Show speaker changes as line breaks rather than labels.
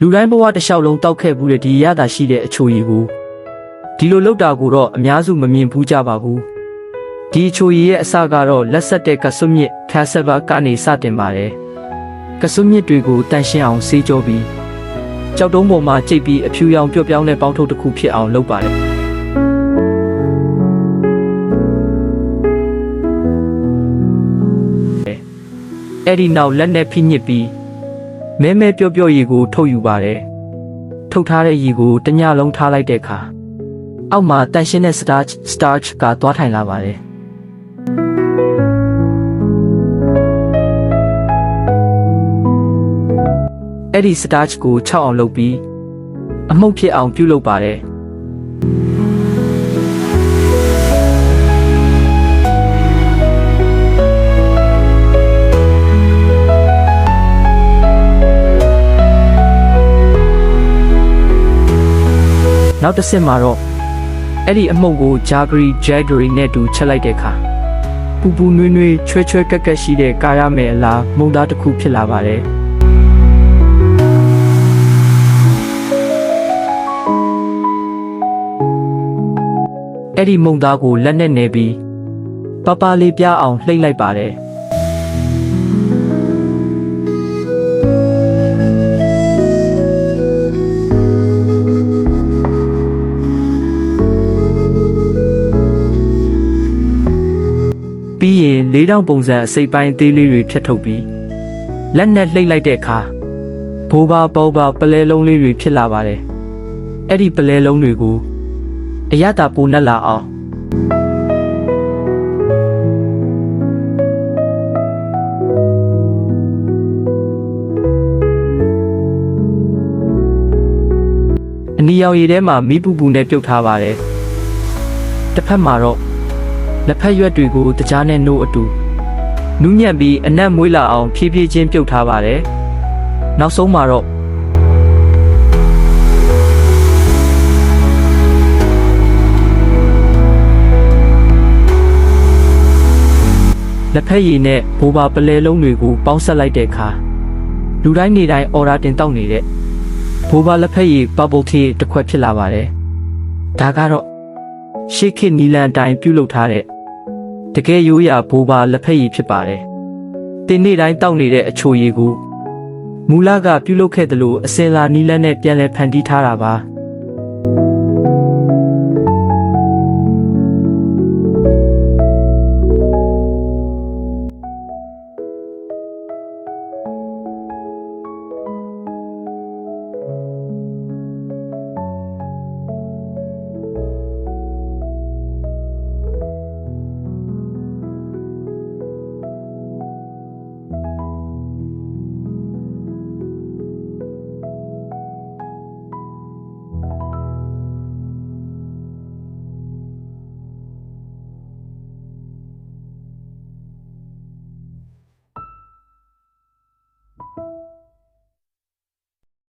လူတိုင်းဘဝတစ်လျှောက်လုံးတောက်ခဲ့ဘူးတဲ့ဒီရတာရှိတဲ့အချိုရည်ကိုဒီလိုလောက်တာကိုတော့အများစုမမြင်ဘူးကြပါဘူးဒီအချိုရည်ရဲ့အစကတော့လက်ဆက်တဲ့ကဆွမြစ်ခါဆဘာကနေစတင်ပါတယ်ကဆွမြစ်တွေကိုတန်ရှင်းအောင်ဆေးကြောပြီးကြောက်တုံးပေါ်မှာကြိတ်ပြီးအဖြူရောင်ပျော့ပြောင်းတဲ့ပေါင်းထုတ်တစ်ခုဖြစ်အောင်လုပ်ပါတယ်အဲ့ဒီနောက်လက်နဲ့ဖိညစ်ပြီးမဲမဲပျော့ပျော့ရည်ကိုထုတ်ယူပါတယ်ထုတ်ထားတဲ့ရည်ကိုတညလုံးထားလိုက်တဲ့အခါအောက်မှာတန်ရှင်းတဲ့ starch ကသွားထိုင်လာပါတယ်အဲ့ဒီ starch ကို6အောင်လုပ်ပြီးအမှုန့်ဖြစ်အောင်ပြုလုပ်ပါတယ်နောက်တစ်ဆင့်မှာတော့အဲ့ဒီအမှုန့်ကို jaggery နဲ့တူချက်လိုက်တဲ့အခါပူပူနွေးနွေးချွဲချွဲကက်ကက်ရှိတဲ့ကာရမယ်အလားမုံသားတစ်ခုဖြစ်လာပါတယ်အဲ့ဒီမုံသားကိုလက်နဲ့နယ်ပြီးပပလေးပြအောင်လှိမ့်လိုက်ပါတယ်ပြီးရင်၄တောင်ပုံစံအစိပ်ပိုင်းသေးလေးတွေဖြတ်ထုတ်ပြီးလက်နဲ့လှိမ့်လိုက်တဲ့အခါဘိုးဘာပေါဘာပလဲလုံးလေးတွေဖြစ်လာပါတယ်အဲ့ဒီပလဲလုံးတွေကိုအရသာပိုနှက်လာအောင်အနီရောင်ရည်ထဲမှာမီးပူပူနဲ့ပြုတ်ထားပါတယ်တစ်ဖက်မှာတော့လက်ဖက်ရွက်တွေကိုတကြားနဲ့နှိုးအတူနူးညံ့ပြီးအနက်မွေးလာအောင်ဖြည်းဖြည်းချင်းပြုတ်ထားပါတယ်နောက်ဆုံးမှာတော့လက်ဖက်ရည်နဲ့ဘိုးဘာပလဲလုံးတွေကိုပေါင်းဆက်လိုက်တဲ့အခါလူတိုင်းနေတိုင်းအော်ဒါတင်တောက်နေတဲ့ဘိုးဘာလက်ဖက်ရည် bubble tea တစ်ခွက်ဖြစ်လာပါတယ်ဒါကတော့ရှေ့ခေတ်နီလန်တိုင်းပြုလုပ်ထားတဲ့တကယ်ရိုးရာဘိုးဘာလက်ဖက်ရည်ဖြစ်ပါတယ်တင်နေ့တိုင်းတောက်နေတဲ့အချိုရည်ကိုမူလကပြုလုပ်ခဲ့သလိုအစင်လာနီလန်နဲ့ပြန်လည်ဖန်တီးထားတာပါ